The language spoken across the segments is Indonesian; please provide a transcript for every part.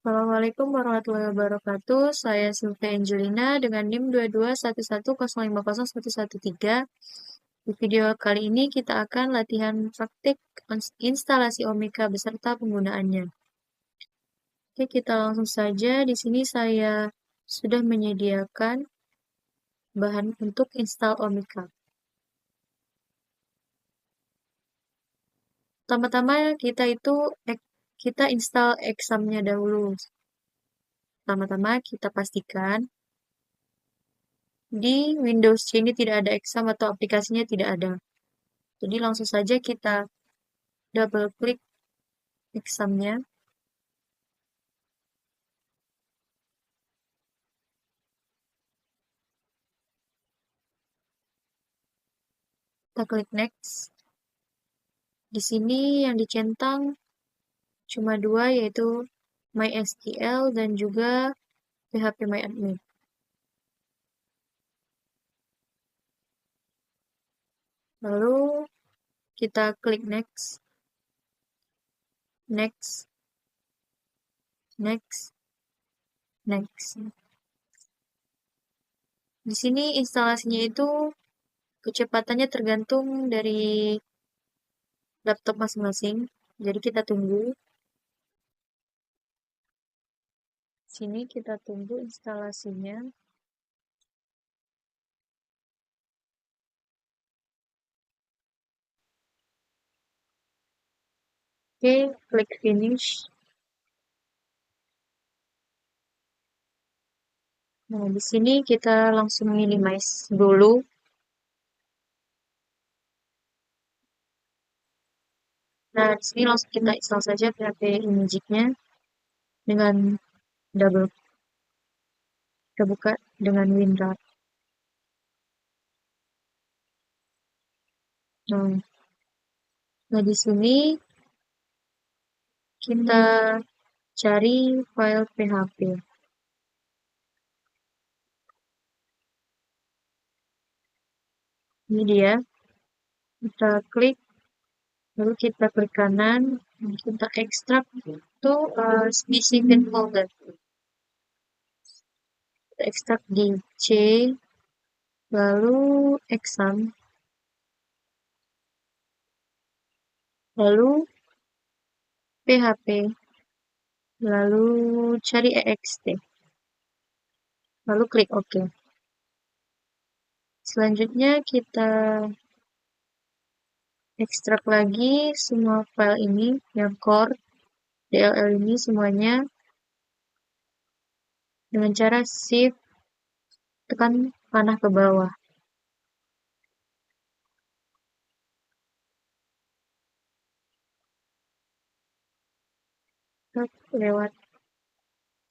Assalamualaikum warahmatullahi wabarakatuh. Saya Sylvia Angelina dengan NIM 2211050113. Di video kali ini kita akan latihan praktik instalasi Omeka beserta penggunaannya. Oke, kita langsung saja. Di sini saya sudah menyediakan bahan untuk install Omeka. Pertama-tama kita install examnya dahulu. Pertama-tama kita pastikan di Windows C ini tidak ada exam atau aplikasinya tidak ada. Jadi langsung saja kita double klik examnya. Kita klik next. Di sini yang dicentang cuma dua, yaitu MySQL dan juga PHPMyAdmin. Lalu kita klik next, next, next, next. Di sini instalasinya itu kecepatannya tergantung dari laptop masing-masing. Jadi kita tunggu. Sini kita tunggu instalasinya. Oke, klik finish. Nah, di sini kita langsung minimize dulu. Nah, di sini langsung kita install saja PHP Imagic-nya dengan double. Kita buka dengan WinRAR. Nah, di sini kita cari file PHP. Ini dia. Kita klik, lalu kita klik kanan, kita ekstrak to specific folder. Kita ekstrak di C, lalu exam, lalu PHP, lalu cari ext, lalu klik OK. Selanjutnya kita ekstrak lagi semua file ini, yang core, DLL ini semuanya, dengan cara shift, tekan panah ke bawah. Lewat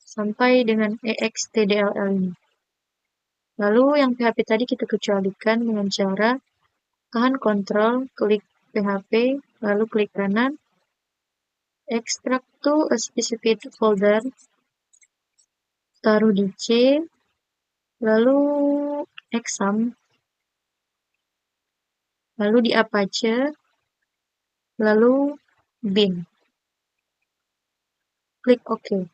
sampai dengan extdll ini. Lalu yang PHP tadi kita kecualikan dengan cara tahan Ctrl, klik PHP, lalu klik kanan, extract to a specific folder, taruh di C, lalu exam, lalu di Apache, lalu bin. Klik OK.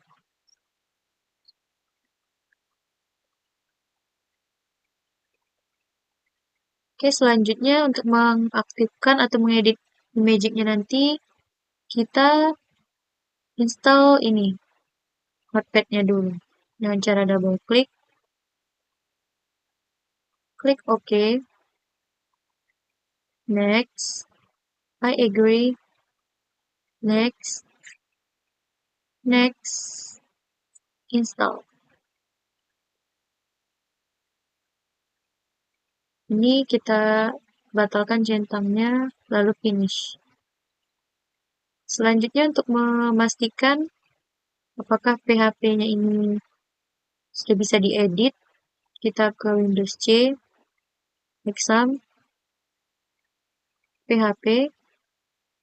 Oke, selanjutnya untuk mengaktifkan atau mengedit Imagic-nya nanti, kita install ini, Notepad-nya dulu. Dengan cara double klik, klik OK, next, I agree, next, next, install. Ini kita batalkan centangnya, lalu finish. Selanjutnya untuk memastikan apakah PHP-nya ini sudah bisa diedit, kita ke Windows C, exam, PHP,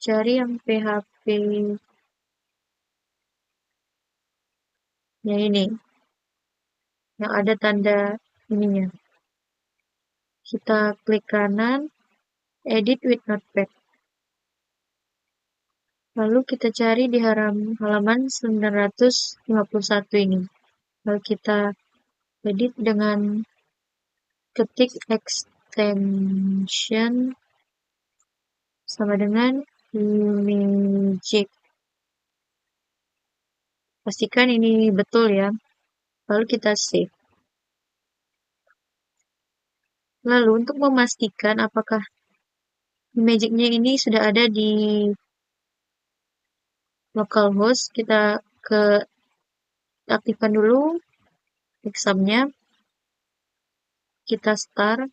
cari yang PHP-nya ini, yang ada tanda ininya. Kita klik kanan, edit with Notepad. Lalu kita cari di halaman 951 ini. Lalu kita edit dengan ketik extension sama dengan image. Pastikan ini betul ya. Lalu kita save. Lalu untuk memastikan apakah image-nya ini sudah ada di localhost, kita aktifkan dulu exam-nya. Kita start.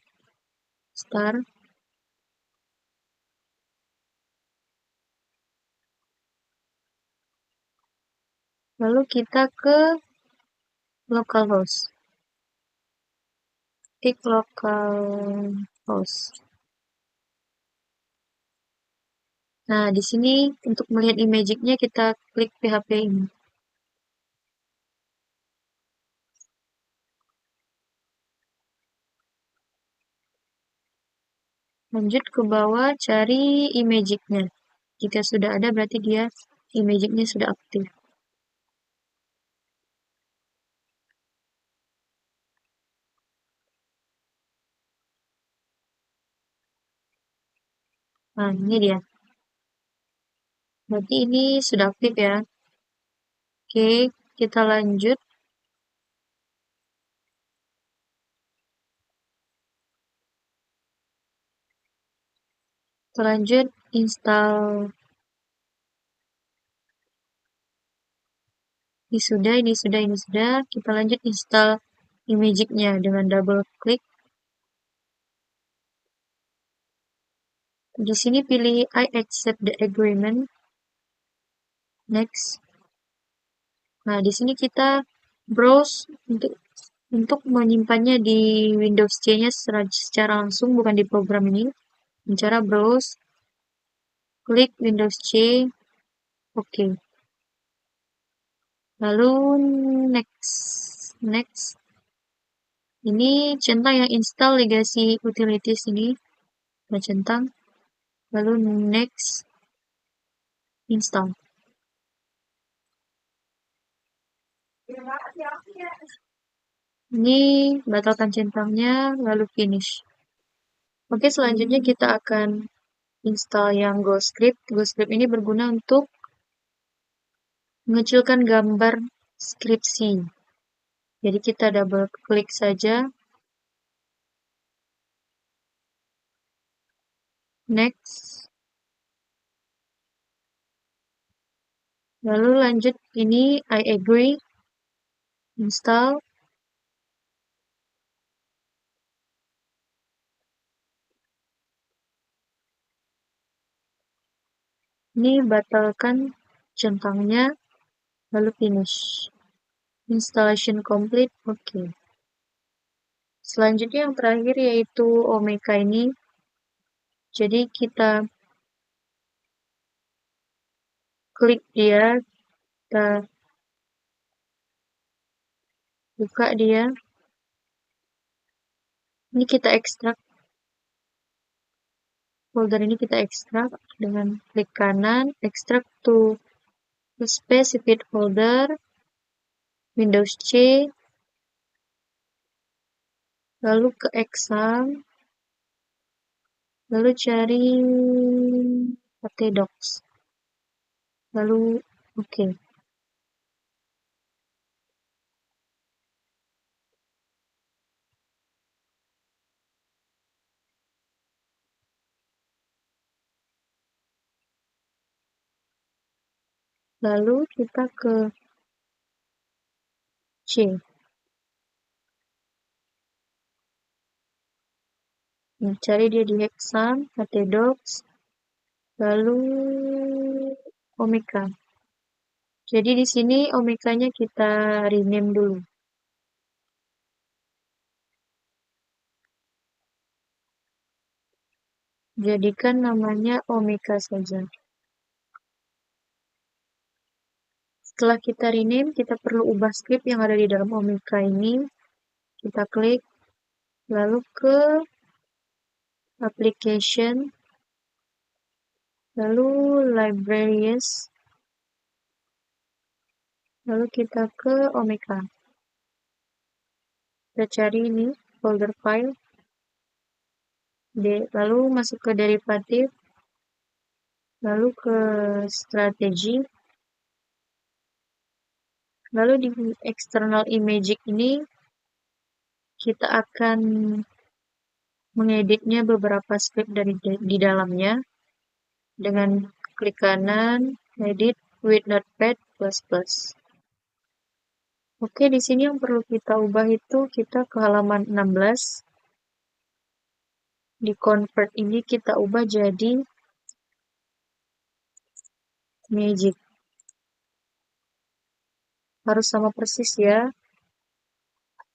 Lalu kita ke localhost. Klik localhost. Nah, di sini untuk melihat image-nya kita klik PHP ini. Lanjut ke bawah, cari image-nya. Jika sudah ada, berarti dia image-nya sudah aktif. Nah, ini dia. Berarti ini sudah aktif ya. Oke, kita lanjut. Lanjut install. Ini sudah. Kita lanjut install image-nya dengan double klik. Di sini pilih I accept the agreement. Next. Nah, di sini kita browse untuk menyimpannya di Windows C-nya secara langsung, bukan di program ini. Cara browse, klik Windows C, oke. Lalu next. Ini centang yang install legacy utilities ini. Nah, centang. Lalu next, install. Ini batalkan centangnya, lalu finish. Oke, selanjutnya kita akan install yang GoScript. GoScript ini berguna untuk mengecilkan gambar skripsi. Jadi kita double klik saja. Next. Lalu lanjut ini I agree. Install. Ini batalkan centangnya, lalu finish. Installation complete, oke. Selanjutnya yang terakhir yaitu Omeka ini. Jadi kita klik dia, kita buka dia. Ini kita ekstrak. Folder ini kita ekstrak dengan klik kanan, extract to specified folder, Windows C, lalu ke exam, lalu cari htdocs, lalu oke. Lalu kita ke C. Nah, cari dia di exam, htdocs, lalu Omeka. Jadi di sini Omekanya kita rename dulu. Jadikan namanya Omeka saja. Setelah kita rename, kita perlu ubah script yang ada di dalam Omeka ini. Kita klik, lalu ke application, lalu libraries, lalu kita ke Omeka. Kita cari ini folder file, lalu masuk ke derivatif, lalu ke strategi, lalu di external imaging ini kita akan mengeditnya beberapa script di dalamnya dengan klik kanan, edit with Notepad++. Oke, di sini yang perlu kita ubah itu kita ke halaman 16. Di convert ini kita ubah jadi magic. Harus sama persis ya.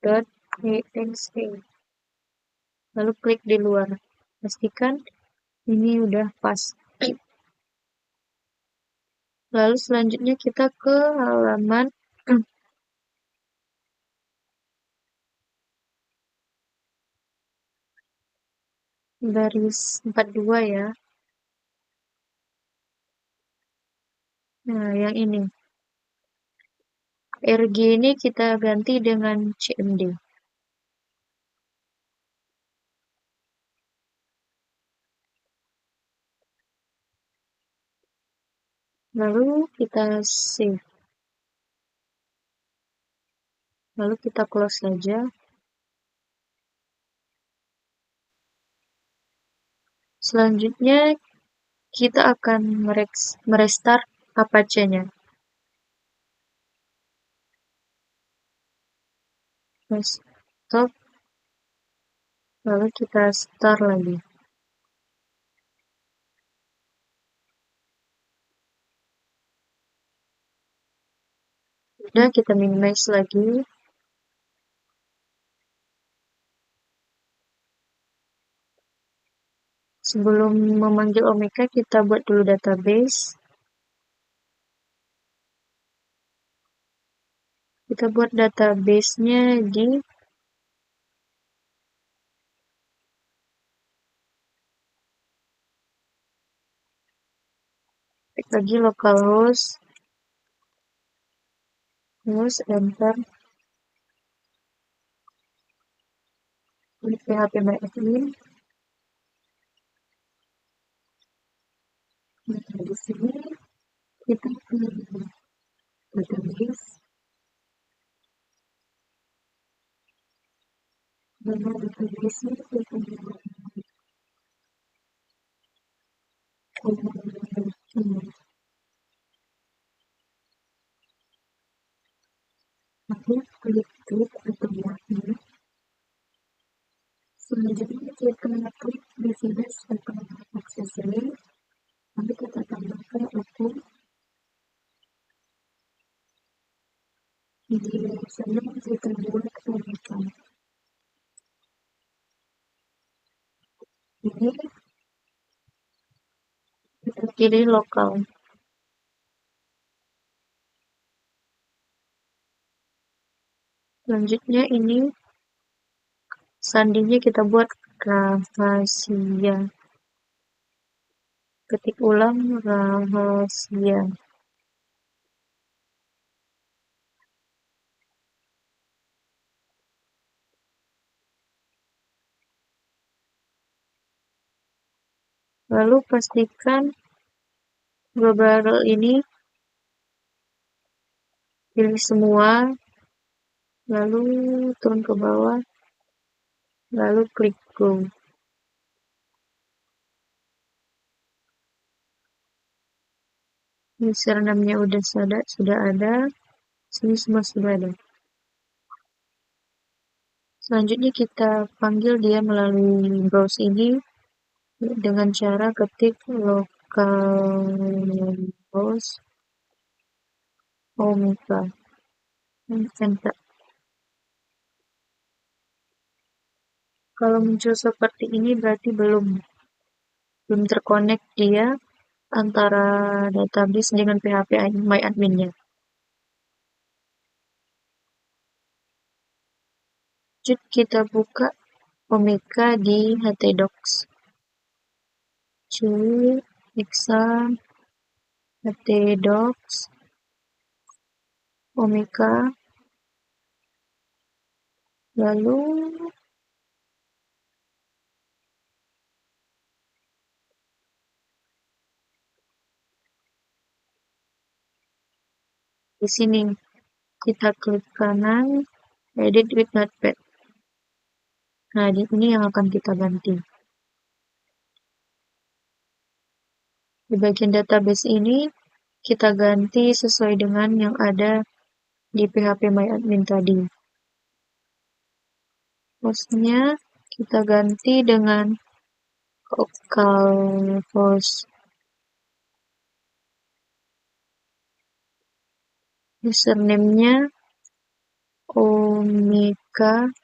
.exe. Lalu klik di luar. Pastikan ini udah pas. Lalu selanjutnya kita ke halaman garis 42 ya. Nah, yang ini. RG ini kita ganti dengan CMD. Lalu kita save. Lalu kita close saja. Selanjutnya kita akan merestart Apache-nya. Stop. Lalu kita start lagi. Udah, kita minimize lagi. Sebelum memanggil Omeka, kita buat dulu database. Kita buat database-nya di lagi localhost, terus enter, klik php myadmin. Nah, di sini kita pilih database, nama database-nya kita buat Lalu klik atau buatnya. Selanjutnya kita klik database atau accessory. Lalu kita tambahkan akun. Di sana kita buat Omeka. Ini kita pilih lokal. Selanjutnya ini sandinya kita buat rahasia. Ketik ulang rahasia. Lalu pastikan global ini pilih semua, lalu turun ke bawah, lalu klik go. Username-nya sudah ada, sini semua sudah ada. Selanjutnya kita panggil dia melalui browse ini dengan cara ketik localhost Omeka. Enter. Kalau muncul seperti ini berarti belum terkonek dia antara database dengan PHP myadmin-nya. Lanjut kita buka Omeka di htdocs. Cuy, Hexa, htdocs, omeka, lalu di sini kita klik kanan, edit with notepad. Nah, ini yang akan kita ganti. Di bagian database ini, kita ganti sesuai dengan yang ada di phpMyAdmin tadi. Hostnya kita ganti dengan localhost. Username-nya omeka.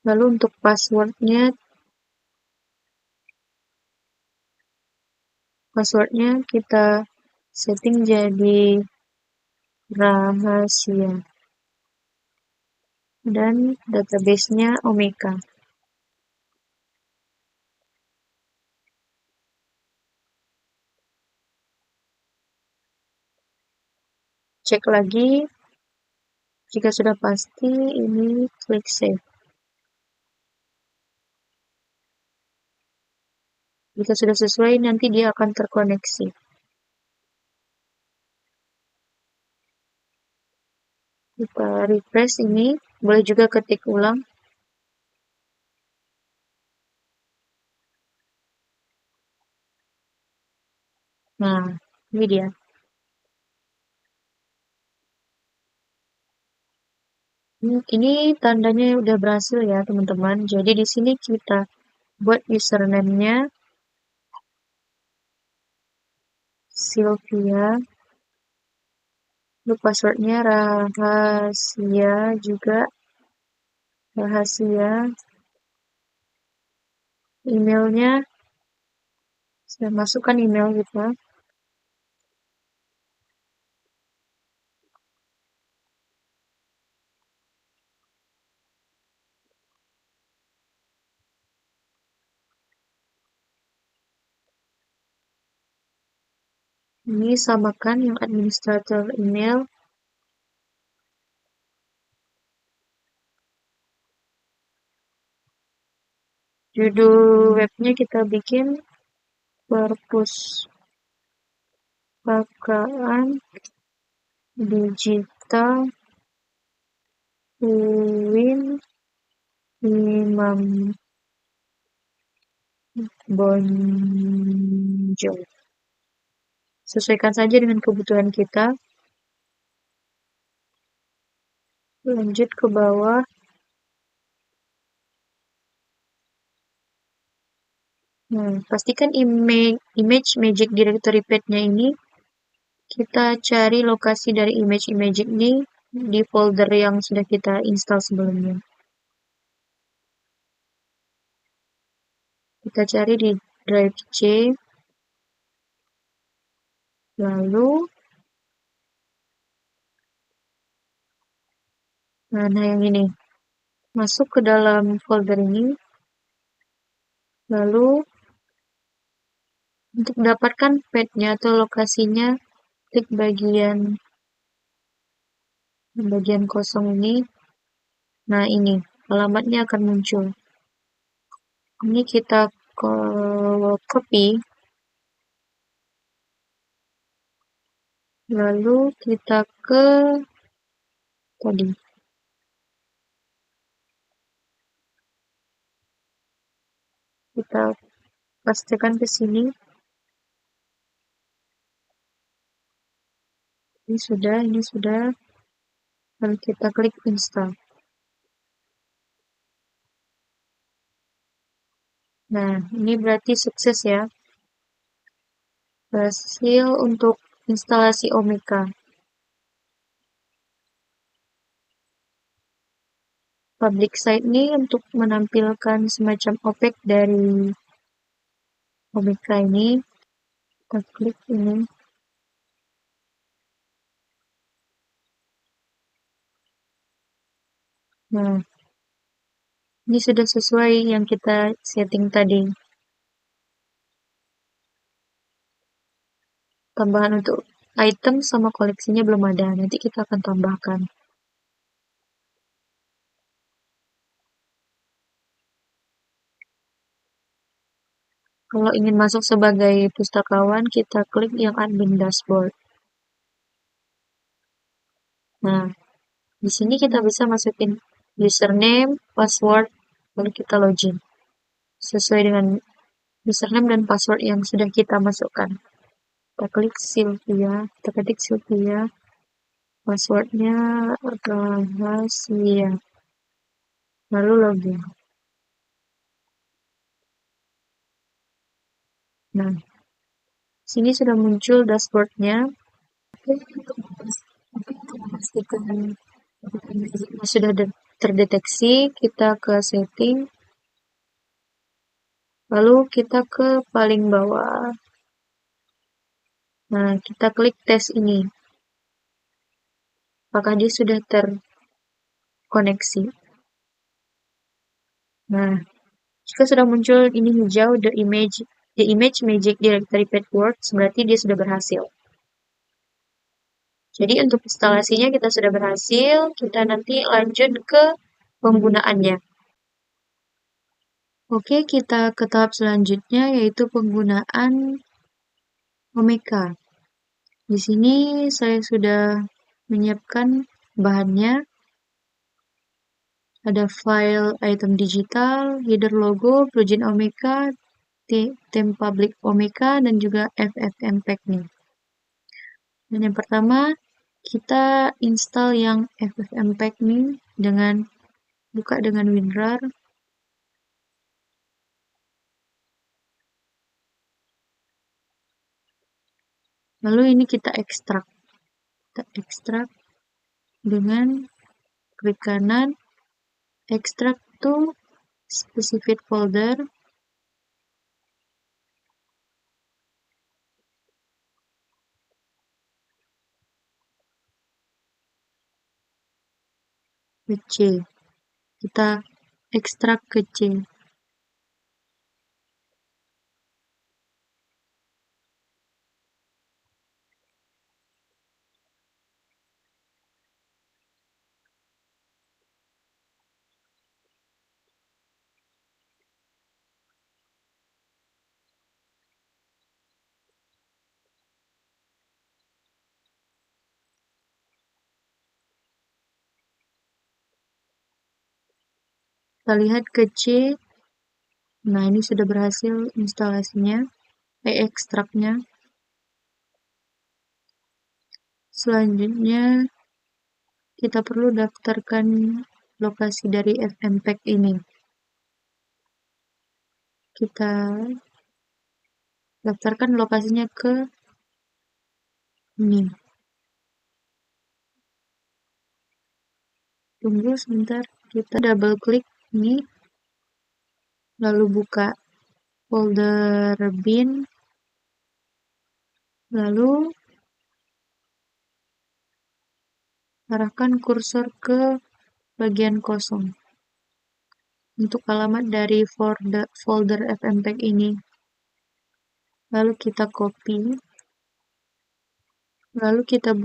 Lalu untuk passwordnya kita setting jadi rahasia. Dan database-nya omeka. Cek lagi. Jika sudah pasti, ini klik save. Jika sudah sesuai, nanti dia akan terkoneksi. Kita refresh ini, boleh juga ketik ulang. Nah, ini dia. Ini tandanya udah berhasil ya, teman-teman. Jadi di sini kita buat username-nya Sylvia. Lalu password-nya rahasia juga. Rahasia. Emailnya, saya masukkan email kita. Ini samakan yang administrator email. Judul webnya kita bikin perpustakaan digital UIN Imam Bonjol. Sesuaikan saja dengan kebutuhan kita. Lanjut ke bawah. Pastikan image magic directory path-nya ini kita cari lokasi dari image ini di folder yang sudah kita install sebelumnya. Kita cari di drive C. Lalu mana yang ini? Masuk ke dalam folder ini. Lalu untuk mendapatkan path-nya atau lokasinya, klik bagian kosong ini. Nah, ini alamatnya akan muncul. Ini kita copy. Lalu kita ke tadi. Kita pastikan ke sini. Ini sudah. Lalu kita klik install. Nah, ini berarti sukses ya. Berhasil untuk instalasi omeka. Public site ini untuk menampilkan semacam objek dari omeka ini. Kita klik ini. Nah, ini sudah sesuai yang kita setting tadi. tambahan untuk item sama koleksinya belum ada. Nanti kita akan tambahkan. Kalau ingin masuk sebagai pustakawan, kita klik yang admin dashboard. Nah, di sini kita bisa masukin username, password, lalu kita login. Sesuai dengan username dan password yang sudah kita masukkan. Kita klik Sylvia, kita ketik Sylvia, passwordnya rahasia, lalu login. Nah, sini sudah muncul dashboardnya. Untuk memastikan sudah terdeteksi, kita ke setting, lalu kita ke paling bawah. Nah, kita klik tes ini. Apakah dia sudah terkoneksi? Nah, jika sudah muncul ini hijau, the image magic directory passwords, berarti dia sudah berhasil. Jadi untuk instalasinya kita sudah berhasil, kita nanti lanjut ke penggunaannya. Oke, kita ke tahap selanjutnya yaitu penggunaan Omeka. Di sini saya sudah menyiapkan bahannya. Ada file item digital, header logo, plugin Omeka, theme public Omeka, dan juga FFmpeg nih. Dan yang pertama, kita install yang FFmpeg nih dengan buka dengan WinRAR. Lalu ini kita ekstrak. Kita ekstrak dengan klik kanan, extract to specific folder. Ke C. Kita ekstrak ke C. Kita lihat ke C. Nah, ini sudah berhasil instalasinya, ekstraknya. Selanjutnya, kita perlu daftarkan lokasi dari FFmpeg ini. Kita daftarkan lokasinya ke ini. Tunggu sebentar, kita double klik ini, lalu buka folder bin, lalu arahkan kursor ke bagian kosong untuk alamat dari folder FFmpeg ini. Lalu kita copy, lalu kita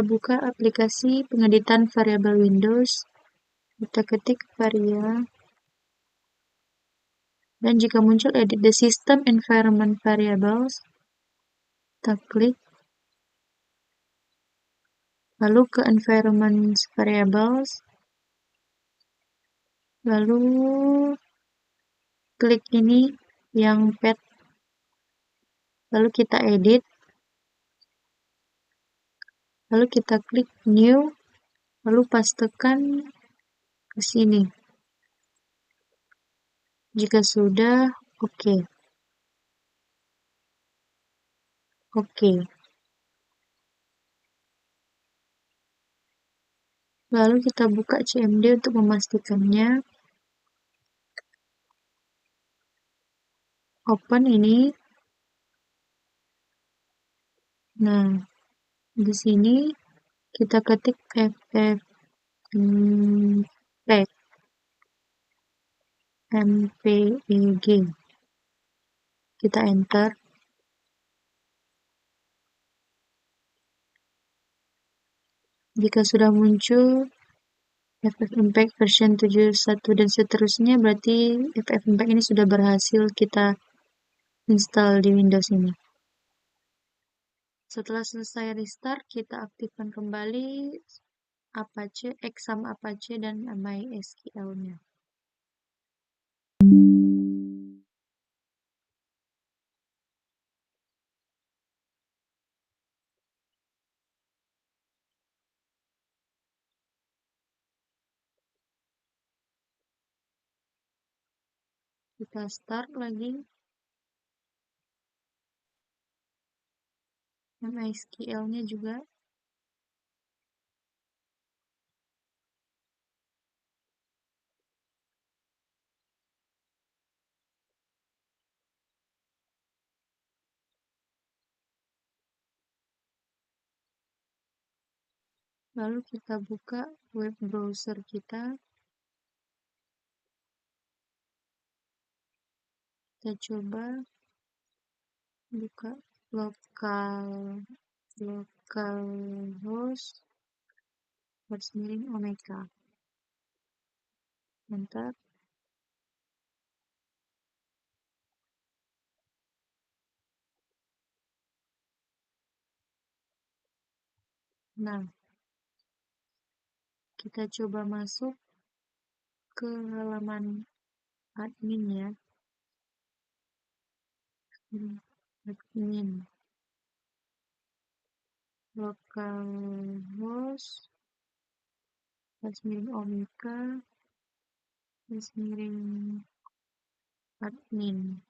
buka aplikasi pengeditan variabel Windows. Kita ketik varia, dan jika muncul edit the system environment variables, kita klik, lalu ke environment variables, lalu klik ini yang path, lalu kita edit, lalu kita klik new, lalu pastekan ke sini. Jika sudah, oke. Lalu kita buka CMD untuk memastikannya. Open ini. Nah, di sini kita ketik FFmpeg, MPEG. Kita enter. Jika sudah muncul FF Impact version 71 dan seterusnya, berarti FF Impact ini sudah berhasil kita install di Windows ini. Setelah selesai restart, kita aktifkan kembali Apache, Exam Apache, dan MySQL-nya. Kita start lagi MySQL-nya juga. Lalu kita buka web browser kita. Kita coba buka localhost /omega. Mantap. Nah, kita coba masuk ke halaman admin ya. Admin localhost /omega admin.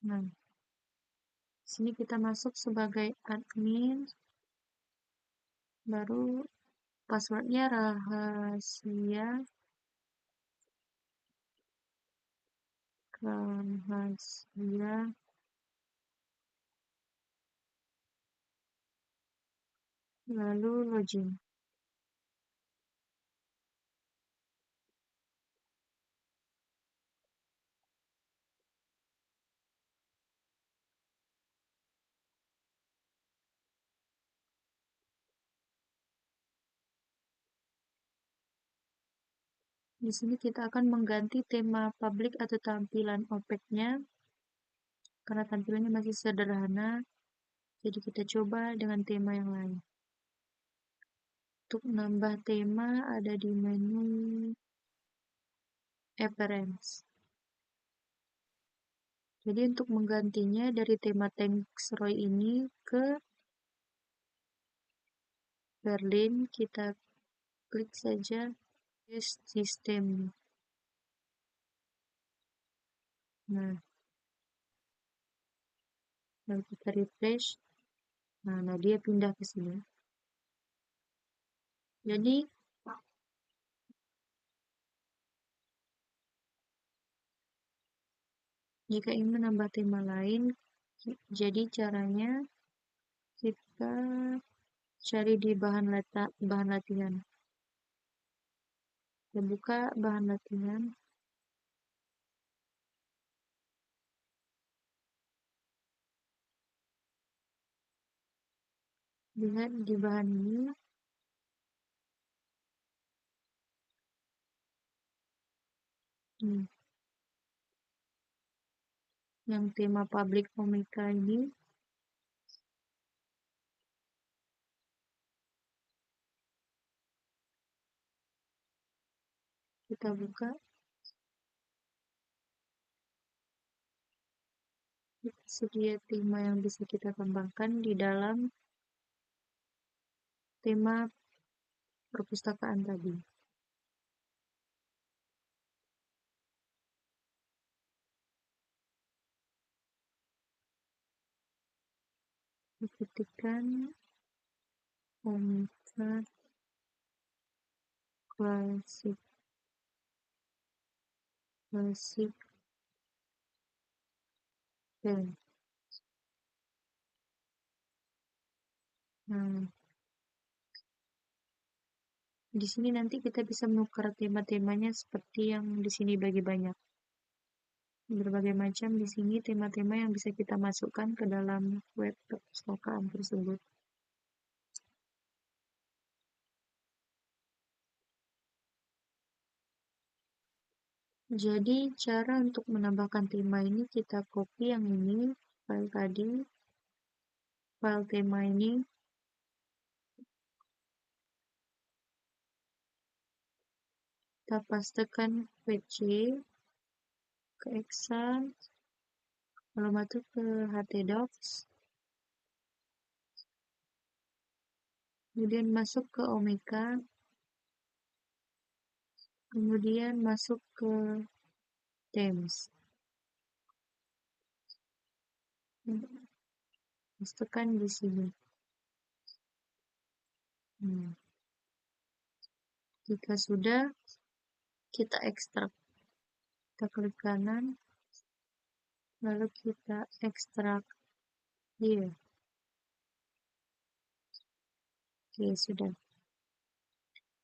Nah, sini kita masuk sebagai admin, baru passwordnya rahasia lalu login. Di sini kita akan mengganti tema public atau tampilan OPEC-nya karena tampilannya masih sederhana. Jadi kita coba dengan tema yang lain. Untuk nambah tema ada di menu Appearance. Jadi untuk menggantinya dari tema Tanksroy ini ke Berlin, kita klik saja System. Nah, lalu kita refresh. Nah, dia pindah ke sini. Jadi jika ingin menambah tema lain, jadi caranya kita cari di bahan latihan. Kita buka bahan latihan. Lihat di bahan ini. Yang tema public omega ini. Kita buka. Sedia tema yang bisa kita kembangkan di dalam tema perpustakaan tadi. Ketikkan omega klasik pen. Nah, di sini nanti kita bisa menukar tema-temanya seperti yang di sini bagi banyak. berbagai macam di sini tema-tema yang bisa kita masukkan ke dalam web perpustakaan tersebut. Jadi cara untuk menambahkan tema ini kita copy yang ini, file tadi, file tema ini, kita pastekan pc ke Excel, lalu masuk ke htdocs, kemudian masuk ke Omeka, kemudian masuk ke Themes. Pastekan di sini. Jika sudah, kita ekstrak. Kita klik kanan, lalu kita ekstrak here. Oke, sudah.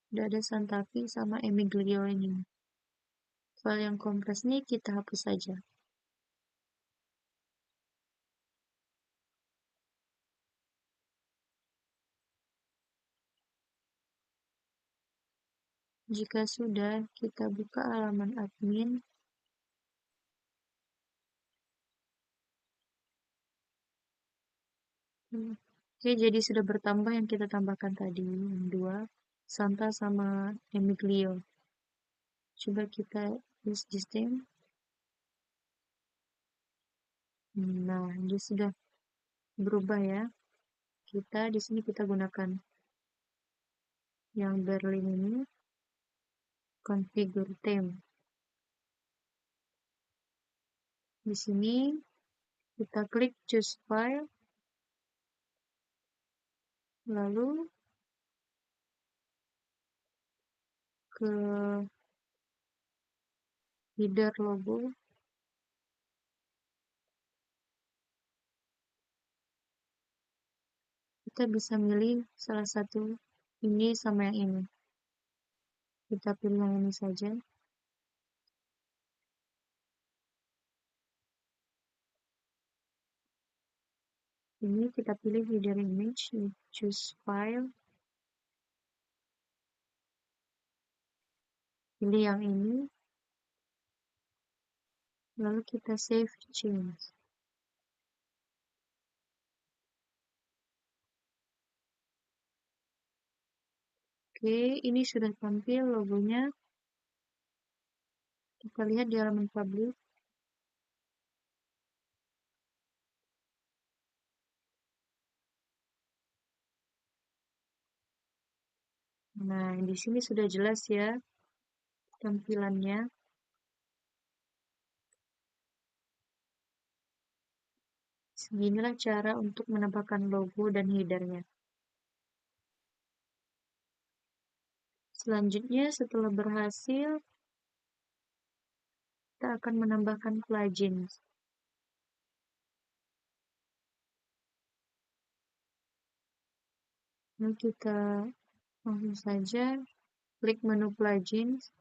Sudah ada Santafi sama Emiglio ini. File yang kompres ini kita hapus saja. Jika sudah, kita buka halaman admin. Oke, jadi sudah bertambah yang kita tambahkan tadi, yang 2, Santa sama Emiglio. Coba kita use this theme. Nah, ini sudah berubah ya. Kita di sini kita gunakan yang Berlin ini, configure theme. Di sini kita klik choose file, lalu ke header logo, kita bisa milih salah satu ini sama yang ini. Kita pilih yang ini saja. Ini kita pilih header image, choose file, pilih yang ini, lalu kita save change. Oke, ini sudah tampil logonya. Kita lihat di halaman publik. Nah, di sini sudah jelas ya tampilannya. Beginilah cara untuk menambahkan logo dan headernya. Selanjutnya, setelah berhasil, kita akan menambahkan plugins. Nah, kita langsung saja klik menu plugins.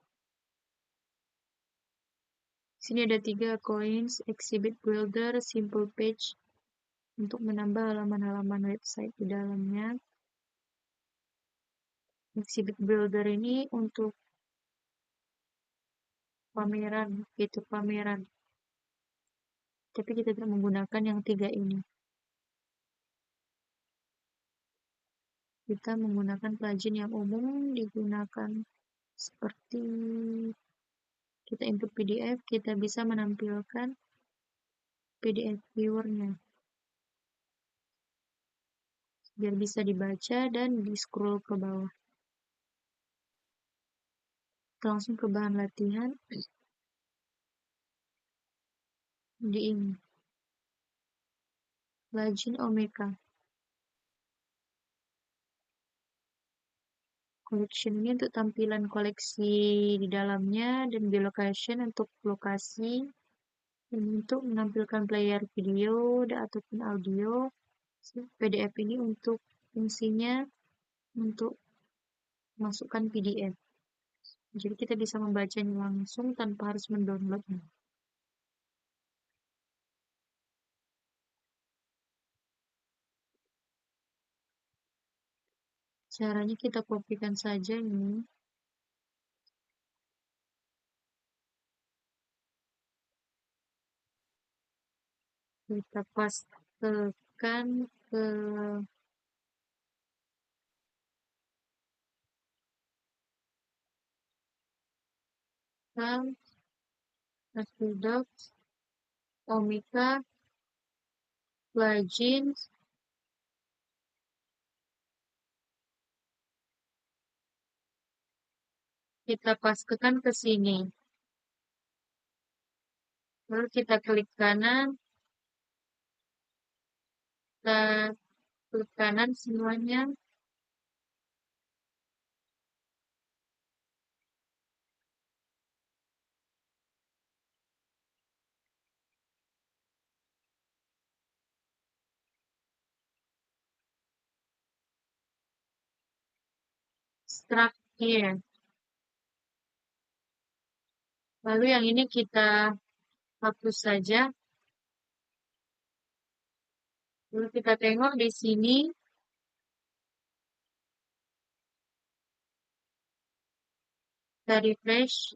Sini ada 3 coins, exhibit builder, simple page untuk menambah halaman-halaman website di dalamnya. Exhibit builder ini untuk pameran, fitur pameran. Tapi kita tidak menggunakan yang 3 ini. Kita menggunakan plugin yang umum digunakan seperti kita input PDF, kita bisa menampilkan PDF viewer-nya biar bisa dibaca dan di-scroll ke bawah. Kita langsung ke bahan latihan di ini. Plugin Omeka. Collection ini untuk tampilan koleksi di dalamnya dan di location untuk lokasi dan untuk menampilkan player video ataupun audio. PDF ini untuk fungsinya untuk masukkan PDF. Jadi kita bisa membacanya langsung tanpa harus mendownloadnya. Caranya kita kopikan saja ini. Kita pastekan ke Acidox, Omika, plugins, kita pastekan ke sini. Lalu kita klik kanan, kita klik kanan semuanya. Extract here. Lalu yang ini kita hapus saja. Lalu kita tengok di sini. Kita refresh.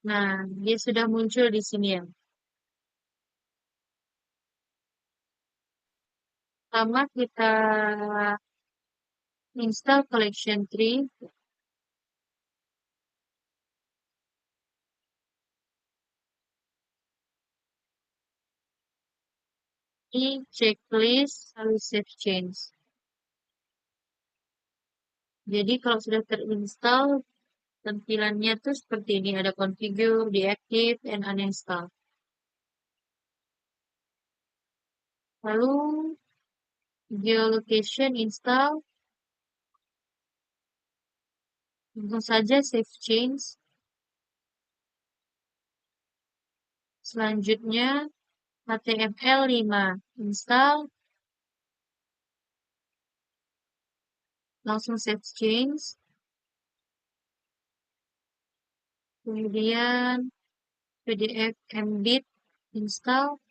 Nah, dia sudah muncul di sini ya. Pertama kita install collection tree. Di checklist lalu save change. Jadi kalau sudah terinstall, tampilannya tuh seperti ini. Ada configure, deactive, and uninstall. Lalu geolocation install. Langsung saja save change. Selanjutnya HTML5 install. Langsung save change. Kemudian PDF Embed install.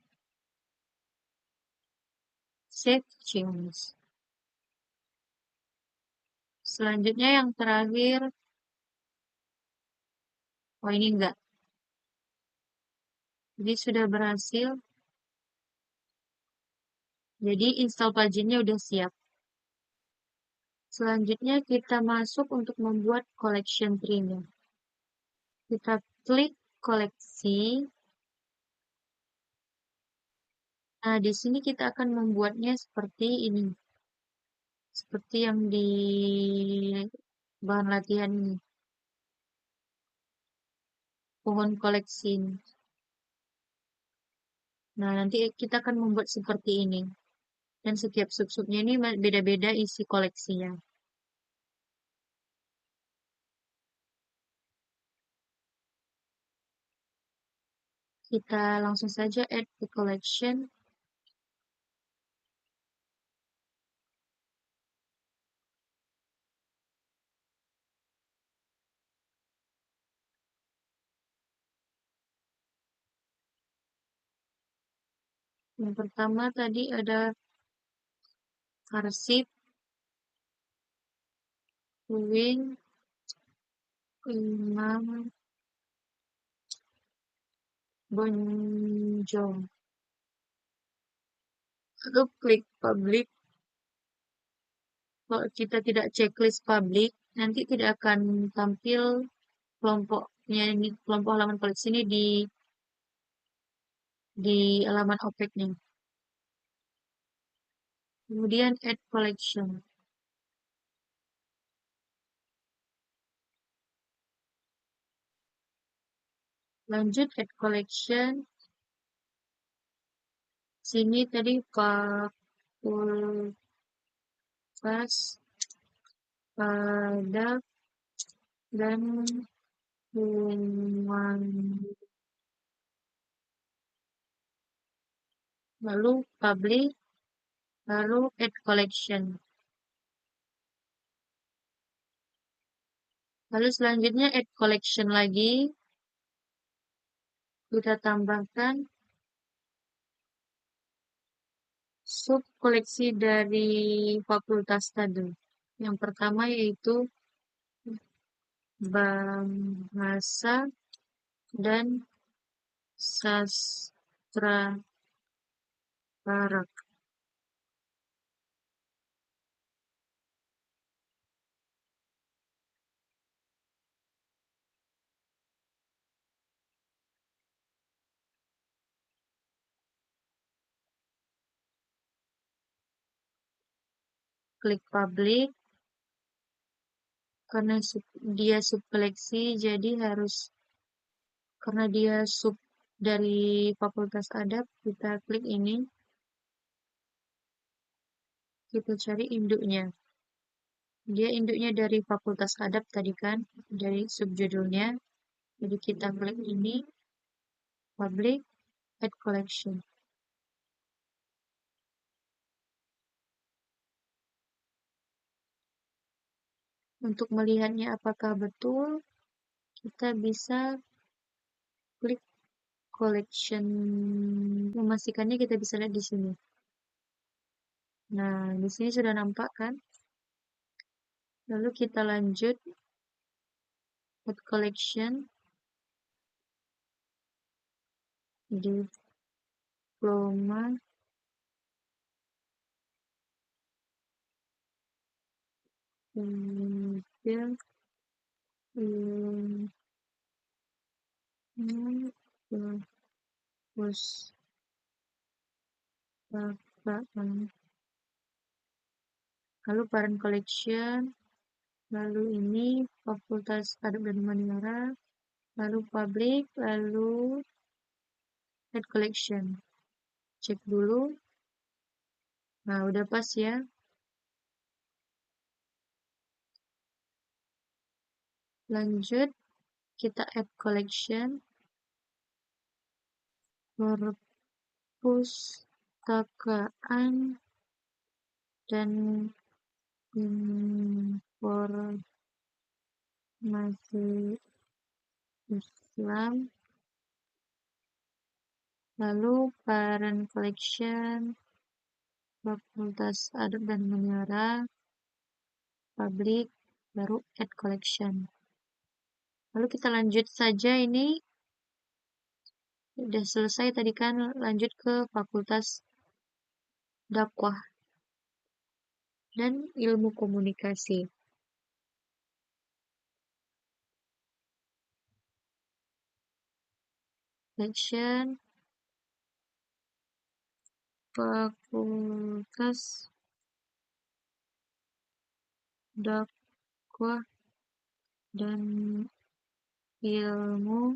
Save change. Selanjutnya yang terakhir, oh ini enggak. Jadi sudah berhasil. Jadi install pluginnya udah siap. Selanjutnya kita masuk untuk membuat collection tree-nya. Kita klik koleksi. Nah, di sini kita akan membuatnya seperti ini. Seperti yang di bahan latihan ini. Pohon koleksi. Nah, nanti kita akan membuat seperti ini. Dan setiap sub-subnya ini beda-beda isi koleksinya. Kita langsung saja add the collection. Yang pertama tadi ada arsip, wing, imam, bonjol. Lalu klik public. Kalau kita tidak checklist public, nanti tidak akan tampil kelompoknya ini, kelompok halaman koleksi ini di halaman objeknya. Kemudian add collection. Lanjut add collection. Sini tadi fakultas pada dan human. Lalu publish, lalu add collection. Lalu selanjutnya add collection lagi. Kita tambahkan Sub koleksi dari fakultas tadi. Yang pertama yaitu bahasa dan sastra barat. Klik publik. Karena dia subkoleksi, jadi harus, karena dia sub dari fakultas adab, kita klik ini, kita cari induknya. Dia induknya dari fakultas adab tadi kan, dari subjudulnya. Jadi kita klik ini, public, add collection. Untuk melihatnya apakah betul, kita bisa klik collection. Memastikannya kita bisa lihat di sini. Nah, di sini sudah nampak kan? Lalu kita lanjut add collection, diploma, sipil, ilmu perpustakaan, lalu parent collection, lalu ini fakultas adab dan humaniora, lalu public, lalu add collection. Cek dulu. Nah, udah pas ya. Lanjut, kita add collection, perpustakaan dan informasi Islam, lalu parent collection, fakultas adab dan humaniora, public, baru add collection. Lalu kita lanjut saja, ini udah selesai tadi kan, lanjut ke fakultas dakwah dan ilmu komunikasi. Section fakultas dakwah dan ilmu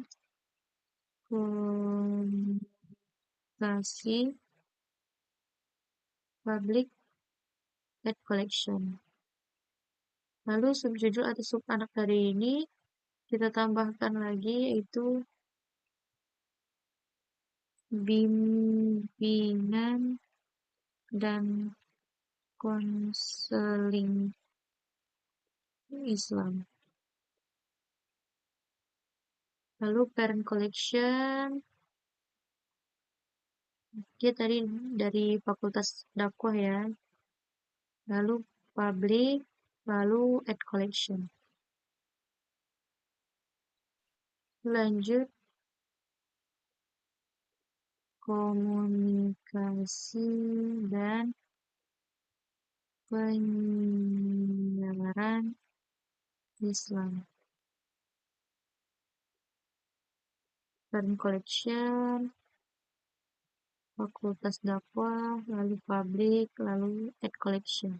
komunikasi, public, add collection. Lalu subjudul atau subanak dari ini kita tambahkan lagi, yaitu bimbingan dan konseling Islam. Lalu parent collection, dia tadi dari fakultas dakwah ya. Lalu public, lalu add collection. Lanjut komunikasi dan penyiaran Islam. Parent collection, fakultas dakwah, lalu public, lalu add collection.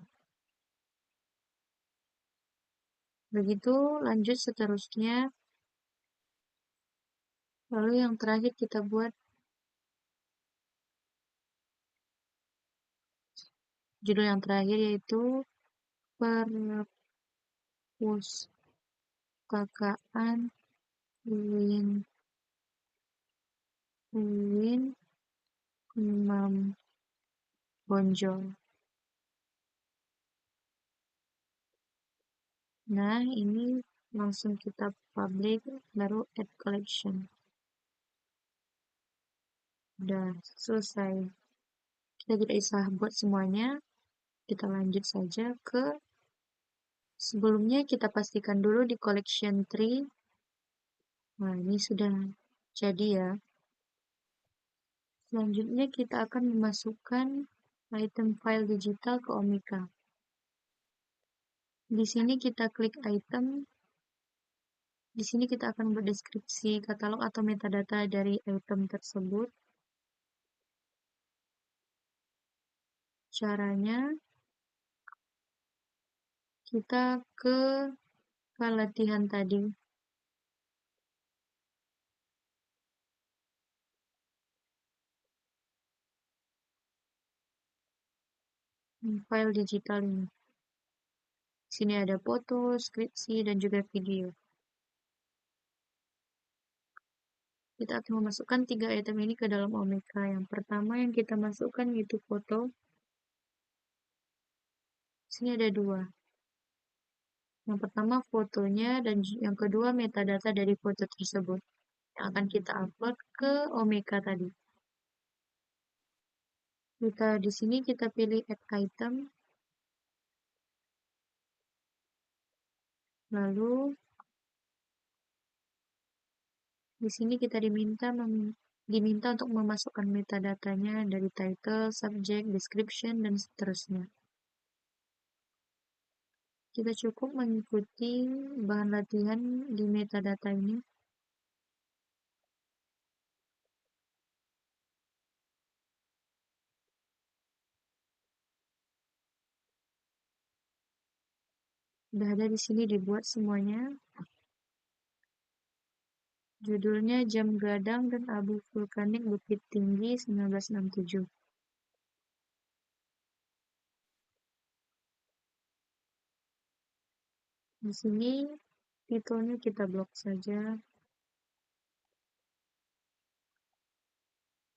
Begitu lanjut seterusnya. Lalu yang terakhir kita buat judul yang terakhir, yaitu perpustakaan UIN Imam Bonjol. Nah, ini langsung kita public, baru add collection. Udah selesai. Kita tidak usah buat semuanya, kita lanjut saja ke sebelumnya kita pastikan dulu di collection tree. Nah, ini sudah jadi ya. Selanjutnya kita akan memasukkan item file digital ke Omeka. Di sini kita klik item. Di sini kita akan berdeskripsi katalog atau metadata dari item tersebut. Caranya, kita ke file latihan tadi. File digital ini. Sini ada foto, skripsi, dan juga video. Kita akan memasukkan 3 item ini ke dalam Omeka. Yang pertama yang kita masukkan yaitu foto. Sini ada 2. Yang pertama fotonya dan yang kedua metadata dari foto tersebut yang akan kita upload ke Omeka tadi. Di sini kita pilih add item. Lalu di sini kita diminta untuk memasukkan metadatanya dari title, subject, description, dan seterusnya. Kita cukup mengikuti bahan latihan di metadata ini. Sudah ada di sini dibuat semuanya. Judulnya Jam Gadang dan Abu Vulkanik Bukit Tinggi 1967. Di sini titelnya kita blok saja.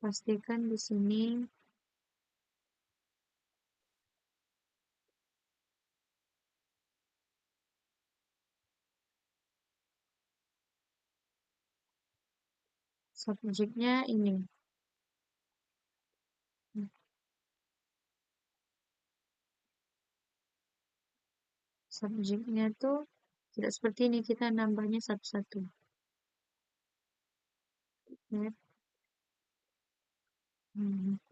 Pastikan di sini subjeknya ini. Subjeknya tuh tidak seperti ini, kita nambahnya satu-satu. Ya.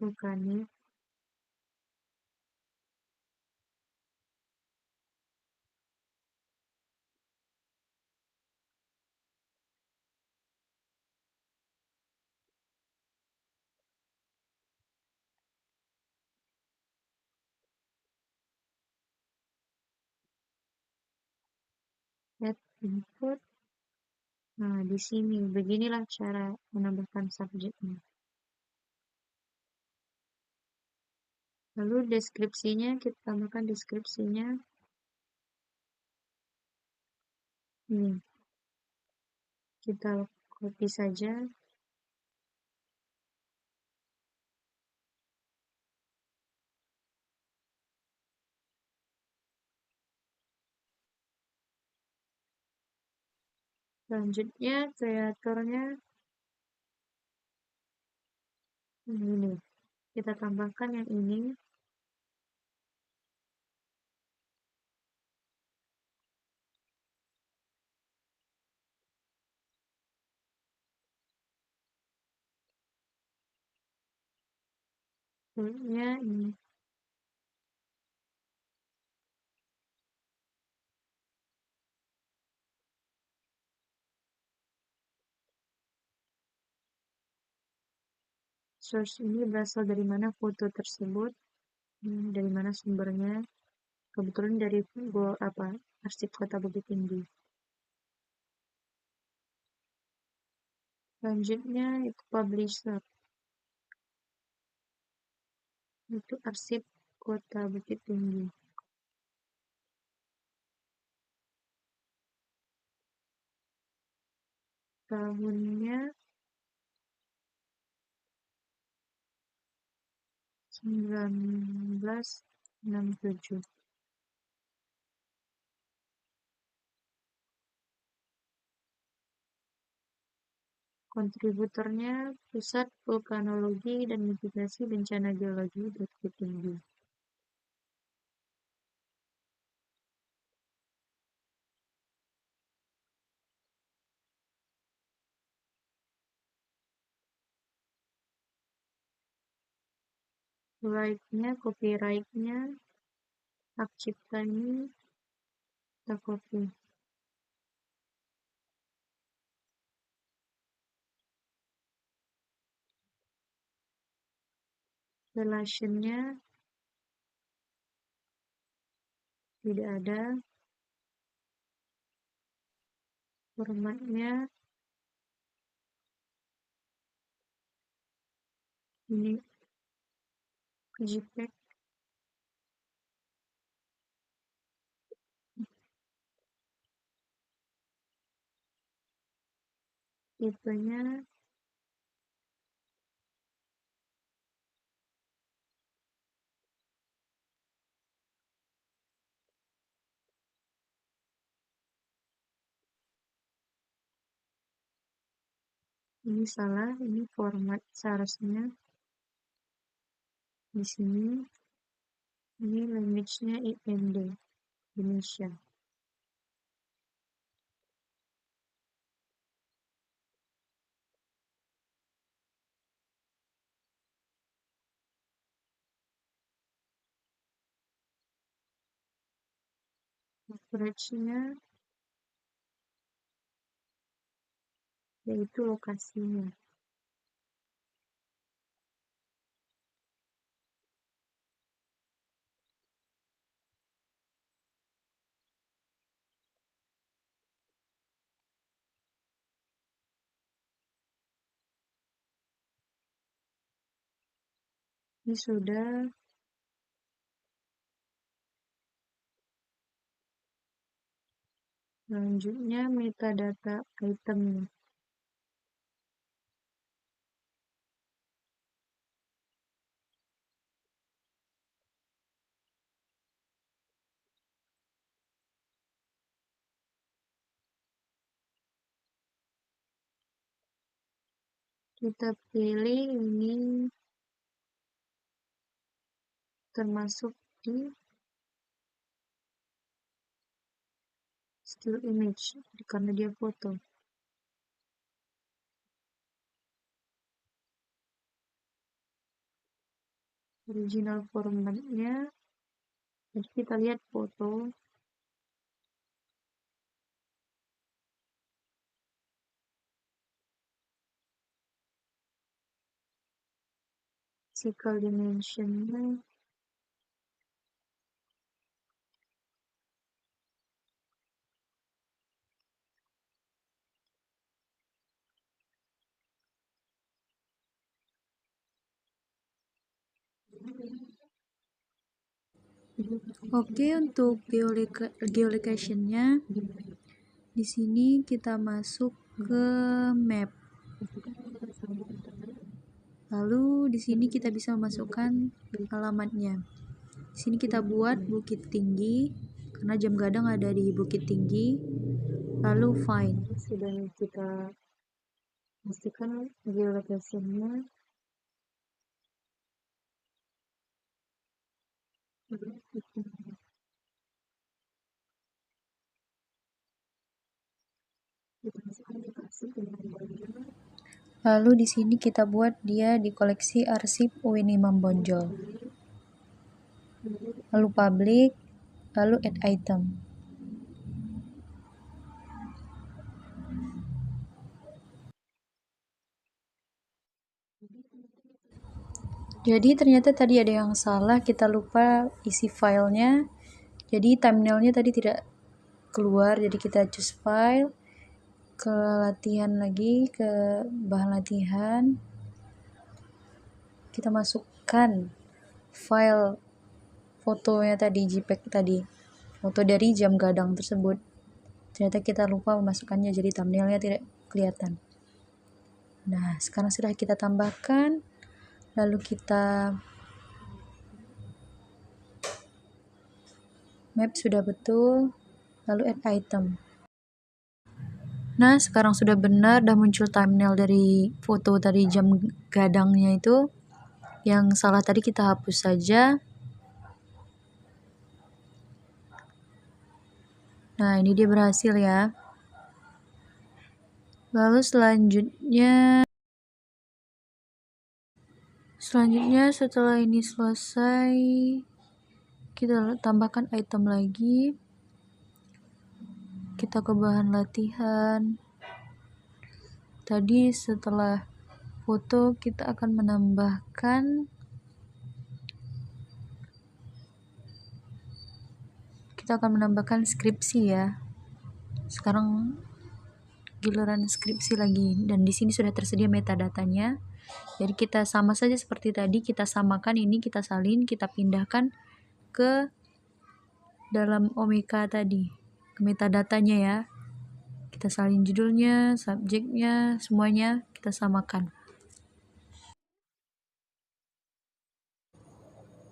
Vulkanik. Add input. Nah, di sini beginilah cara menambahkan subjeknya. Lalu deskripsinya, kita tambahkan deskripsinya. Ini. Kita copy saja. Selanjutnya, kreatornya ini. Kita tambahkan yang ini. Kulitnya ini. Source ini berasal dari mana foto tersebut, dari mana sumbernya. Kebetulan dari arsip Kota Bukit Tinggi. Selanjutnya itu publisher. Itu arsip Kota Bukit Tinggi. Tahunnya 1967. Kontributornya Pusat Vulkanologi dan Mitigasi Bencana Geologi Bukit Tinggi. Copyrightnya, hak ciptanya, kita copy. Relationnya tidak ada. Formatnya ini JPEG. Tipenya ini salah, ini format seharusnya di sini. Ini language-nya IND Indonesia. Coverage-nya yaitu lokasinya. Ini sudah. Selanjutnya metadata itemnya. Kita pilih ini termasuk di still image karena dia foto. Original formatnya, jadi kita lihat foto. Physical dimensionnya Oke, untuk geolocation-nya di sini kita masuk ke map. Lalu di sini kita bisa memasukkan alamatnya. Di sini kita buat Bukit Tinggi karena jam gadang ada di Bukit Tinggi. Lalu find. sudah kita pastikan geolocation-nya. Lalu di sini kita buat dia di koleksi arsip UIN Imam Bonjol. Lalu public, lalu add item. Jadi ternyata tadi ada yang salah, kita lupa isi filenya. Jadi thumbnailnya tadi tidak keluar, jadi kita choose file, ke latihan lagi, ke bahan latihan. Kita masukkan file fotonya tadi, JPEG tadi, foto dari jam gadang tersebut. Ternyata kita lupa memasukkannya, jadi thumbnailnya tidak kelihatan. Nah, sekarang sudah kita tambahkan, lalu kita map sudah betul, lalu add item. Nah, sekarang sudah benar, dah muncul thumbnail dari foto tadi jam gadangnya itu. Yang salah tadi kita hapus saja. Nah, ini dia berhasil ya. Lalu selanjutnya setelah ini selesai, kita tambahkan item lagi. Kita ke bahan latihan. Tadi setelah foto kita akan menambahkan skripsi ya. Sekarang giliran skripsi lagi, dan di sini sudah tersedia metadatanya. Jadi kita sama saja seperti tadi, kita samakan ini, kita salin, kita pindahkan ke dalam Omeka tadi, ke metadatanya ya. Kita salin judulnya, subjeknya, semuanya kita samakan.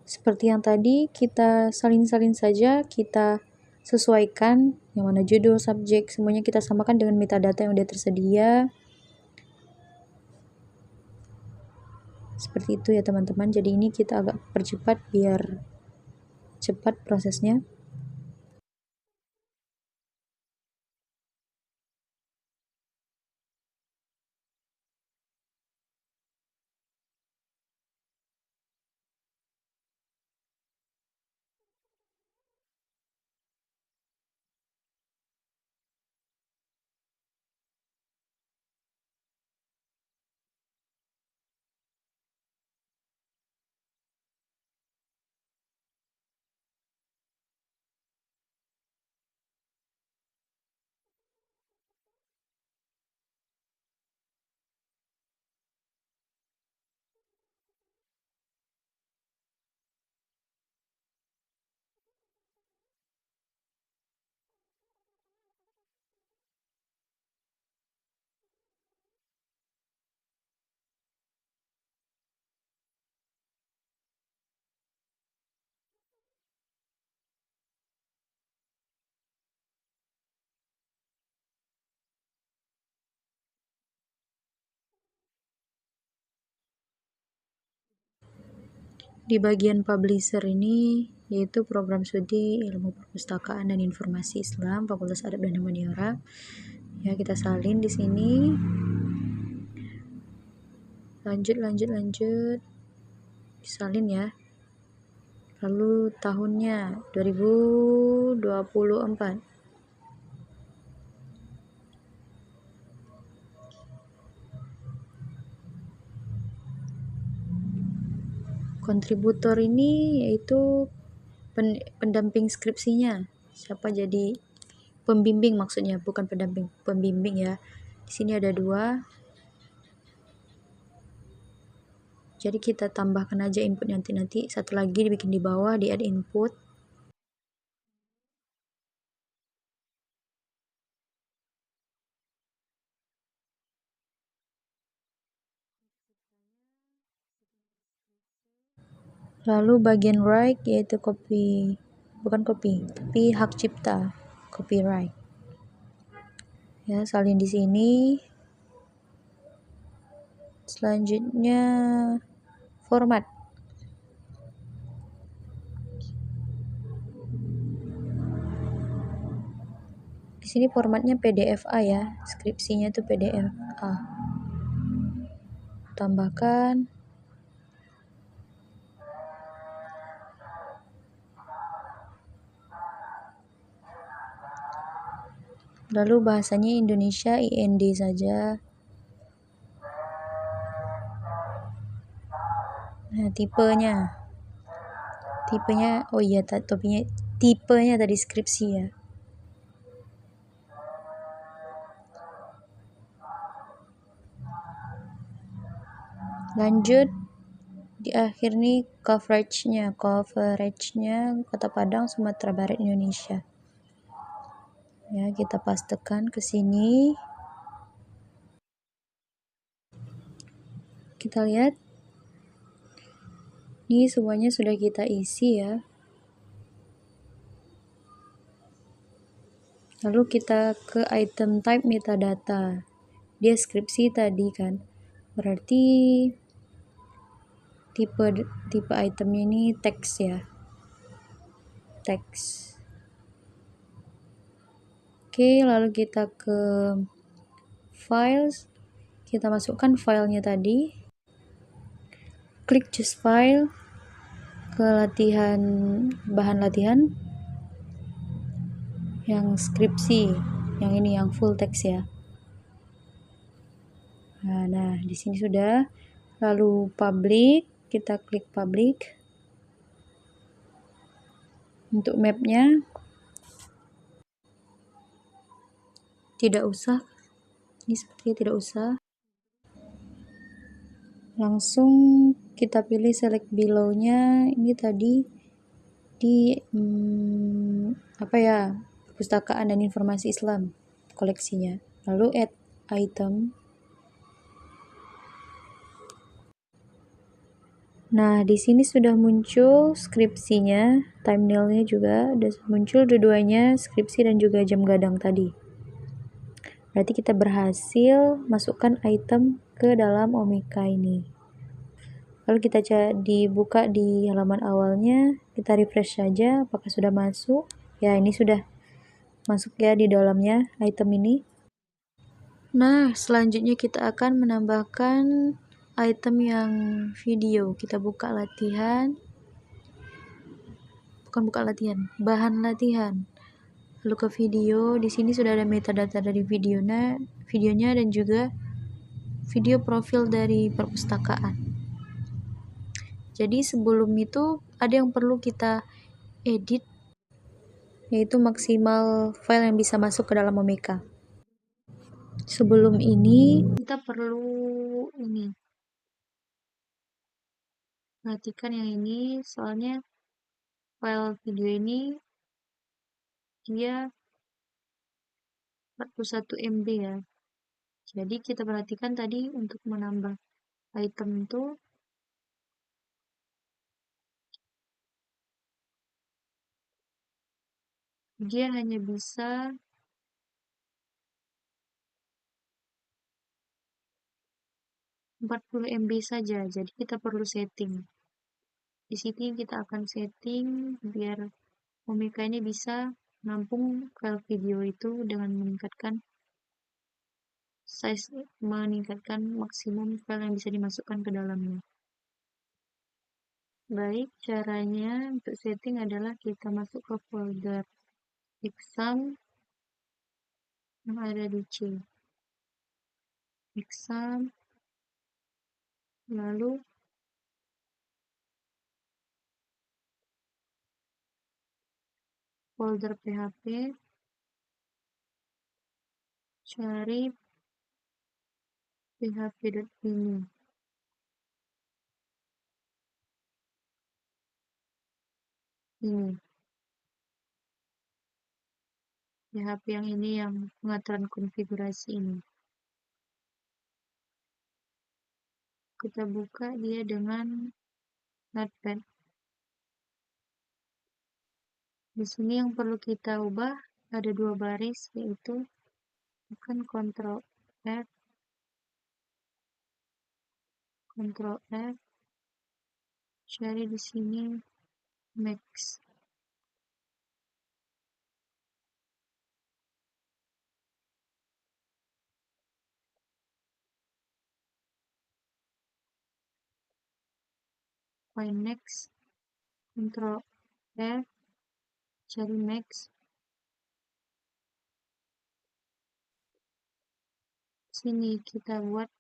Seperti yang tadi, kita salin-salin saja, kita sesuaikan yang mana judul, subjek, semuanya kita samakan dengan metadata yang udah tersedia. Seperti itu ya teman-teman. Jadi ini kita agak percepat biar cepat prosesnya. Di bagian publisher ini, yaitu program studi ilmu perpustakaan dan informasi Islam Fakultas Adab dan Humaniora. Ya, kita salin di sini. Lanjut. Disalin ya. Lalu tahunnya 2024. Kontributor ini yaitu pendamping skripsinya. Siapa jadi pembimbing, maksudnya bukan pendamping, pembimbing ya. Di sini ada 2. Jadi kita tambahkan aja input nanti satu lagi dibikin di bawah, di add input. Lalu bagian right yaitu tapi hak cipta, copyright. Ya, salin di sini. Selanjutnya format. Di sini formatnya PDF-A ya, skripsinya itu PDF-A. Tambahkan. Lalu bahasanya Indonesia, IND saja. Nah, tipenya oh iya, tipenya tadi skripsi ya. Lanjut, di akhir nih coveragenya Kota Padang, Sumatera Barat, Indonesia. Ya, kita pastekan ke sini. Kita lihat. Ini semuanya sudah kita isi ya. Lalu kita ke item type metadata. Dia deskripsi tadi kan. Berarti tipe itemnya ini teks ya. Teks. Oke, lalu kita ke files. Kita masukkan filenya tadi. Klik choose file ke bahan latihan yang skripsi, yang ini yang full text ya. Nah, di sini sudah. Lalu public, kita klik public. Untuk mapnya tidak usah, ini sepertinya tidak usah. Langsung kita pilih select below-nya. Ini tadi di perpustakaan dan informasi Islam koleksinya. Lalu add item. Nah, di sini sudah muncul skripsinya, thumbnailnya juga udah muncul dua-duanya, skripsi dan juga jam gadang tadi. Berarti kita berhasil masukkan item ke dalam Omeka ini. Lalu kita dibuka di halaman awalnya, kita refresh saja apakah sudah masuk. Ya, ini sudah masuk ya di dalamnya item ini. Nah, selanjutnya kita akan menambahkan item yang video. Kita buka latihan. Bahan latihan. Lalu ke video, di sini sudah ada metadata dari videonya dan juga video profil dari perpustakaan. Jadi sebelum itu ada yang perlu kita edit, yaitu maksimal file yang bisa masuk ke dalam Omeka. Sebelum ini Kita perlu perhatikan yang ini, soalnya file video ini dia 41 MB ya. Jadi kita perhatikan tadi untuk menambah item itu dia hanya bisa 40 MB saja. Jadi kita perlu setting. Di sini kita akan setting biar Omeka ini bisa menampung file video itu dengan meningkatkan maksimum file yang bisa dimasukkan ke dalamnya. Baik, caranya untuk setting adalah kita masuk ke folder exam yang ada di C. Exam, lalu folder PHP, cari php.ini. Ini PHP yang ini yang pengaturan konfigurasi ini. Kita buka dia dengan Notepad. Di sini yang perlu kita ubah ada 2 baris, yaitu tekan Ctrl F, cari di sini max. Find max, Ctrl F, cari max. Sini kita buat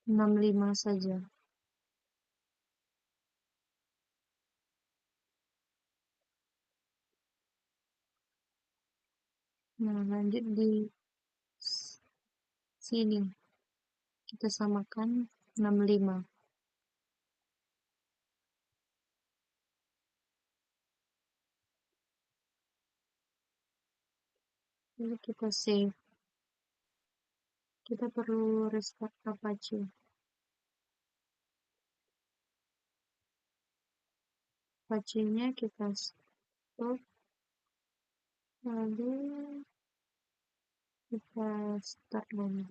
65 saja. Nah, lanjut di sini kita samakan 65. Lalu kita save. Kita perlu restart Apache. Apache-nya kita stop, lalu kita start lagi,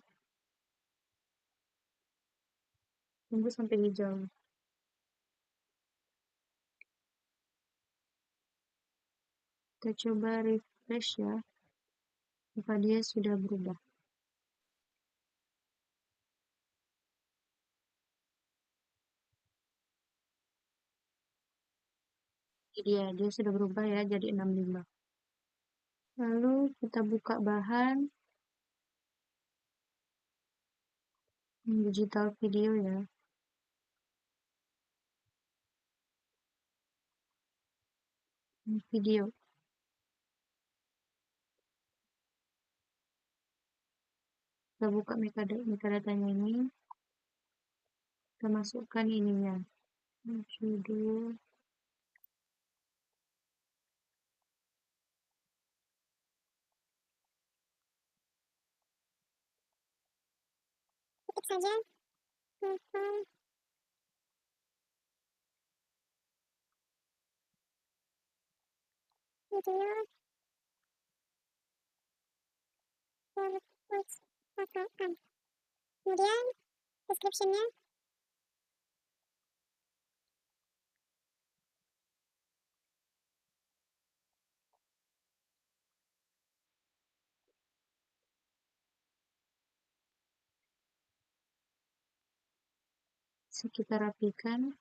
tunggu sampai hijau. Kita coba refresh ya, apa dia sudah berubah. Dia sudah berubah ya, jadi 65. Lalu kita buka bahan digital video ya. Video. Kita buka metadatanya ini. Kita masukkan ininya. Judul. Ketik saja novel video words foto. Kemudian description-nya Kita rapikan.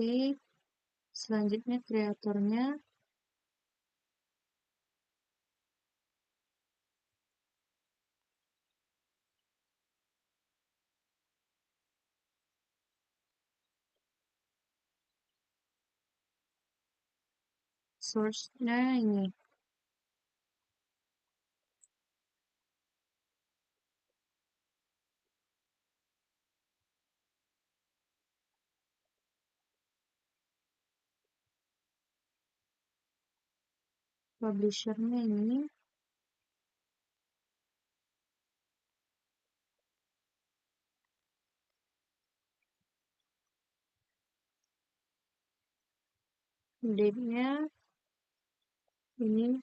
Oke, selanjutnya kreatornya. Source-nya ini. Publisher-nya ini. Date-nya ini.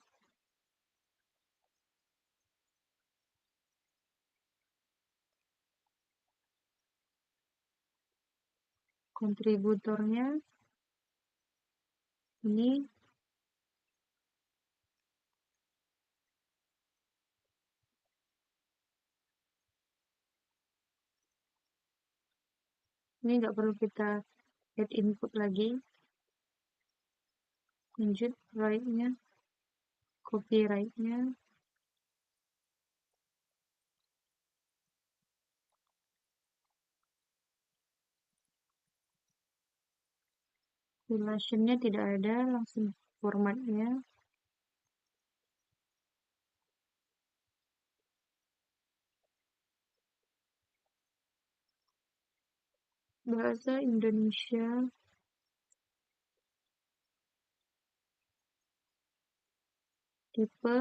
Kontributornya ini. Ini nggak perlu kita add input lagi. Lanjut right-nya, copyright-nya. Relation-nya tidak ada, langsung formatnya. Bahasa Indonesia. Tipe.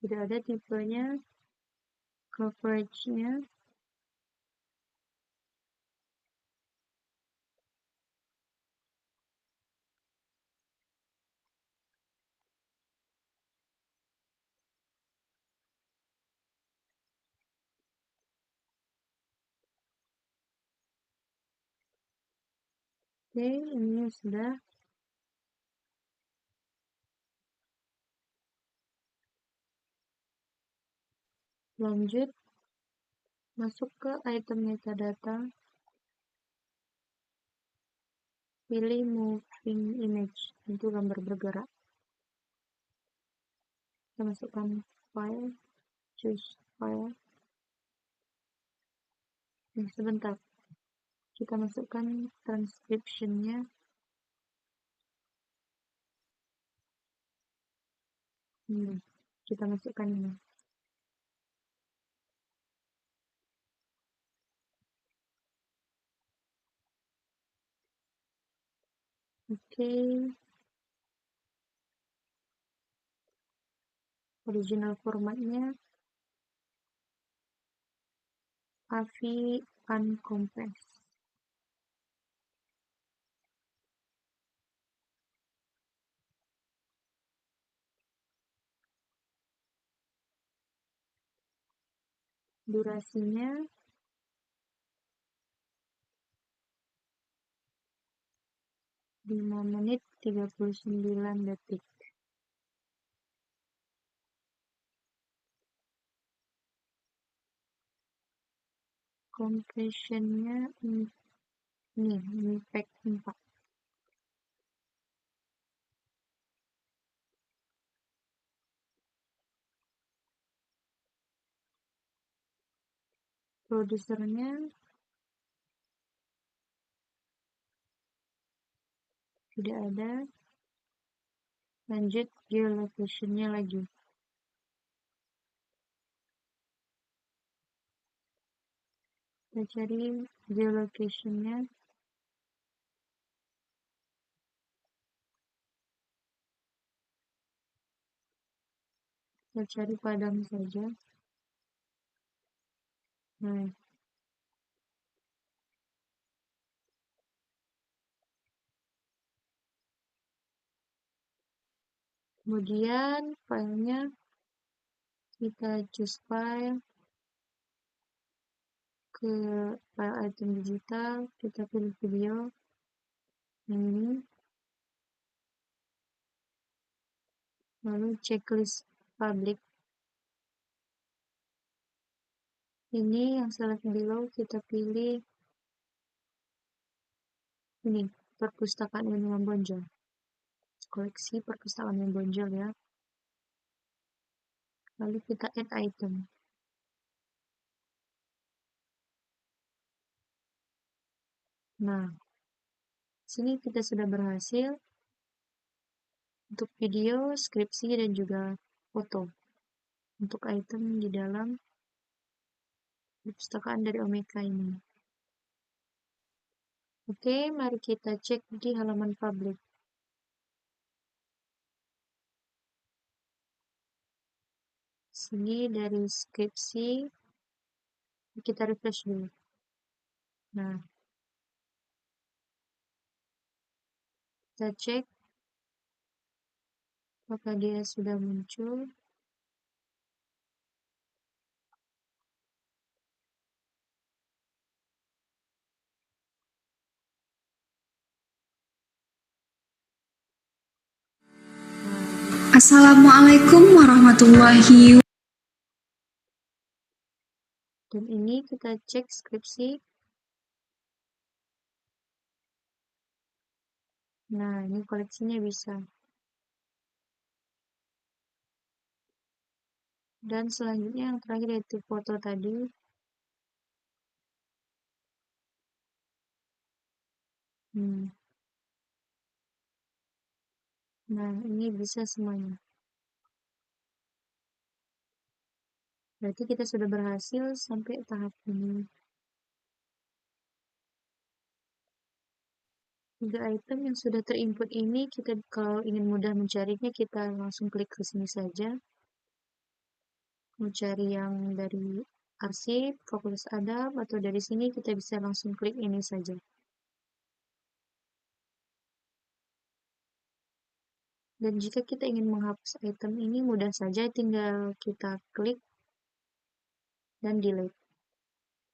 Tidak ada tipenya. Coverage-nya. Oke, ini sudah. Lanjut, masuk ke item metadata. Pilih moving image, itu gambar bergerak. Kita masukkan file, choose file. Sebentar, kita masukkan transcription-nya. Kita masukkan ini. Oke. Original formatnya AVI uncompressed. Durasinya 5 menit 39 detik. Compressionnya ini MPEG 4. Produsernya tidak ada. Lanjut geolocation-nya lagi. Kita cari geolocation-nya. Kita cari Padang saja. Nah, kemudian filenya kita choose file, ke file item digital, kita pilih video yang ini, lalu checklist public. Ini yang select below, kita pilih ini, perpustakaan Ilmu Bonjol, koleksi perpustakaan Ilmu Bonjol ya. Lalu kita add item. Nah, sini kita sudah berhasil untuk video, skripsi, dan juga foto untuk item di dalam perpustakaan dari Omeka ini. Oke, mari kita cek di halaman public. Sini dari skripsi, kita refresh dulu. Nah, kita cek apakah dia sudah muncul. Assalamualaikum warahmatullahi wabarakatuh. Dan ini kita cek skripsi. Nah, ini koleksinya bisa. Dan selanjutnya yang terakhir yaitu foto tadi. Nah, ini bisa semuanya. Berarti kita sudah berhasil sampai tahap ini. 3 item yang sudah terinput ini, kita kalau ingin mudah mencarinya, kita langsung klik ke sini saja. Mau cari yang dari arsip, Fakultas Adab, atau dari sini kita bisa langsung klik ini saja. Dan jika kita ingin menghapus item ini, mudah saja, tinggal kita klik dan delete.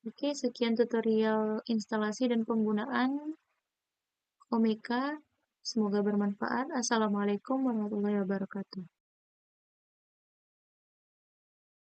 Oke, sekian tutorial instalasi dan penggunaan Omeka. Semoga bermanfaat. Assalamualaikum warahmatullahi wabarakatuh.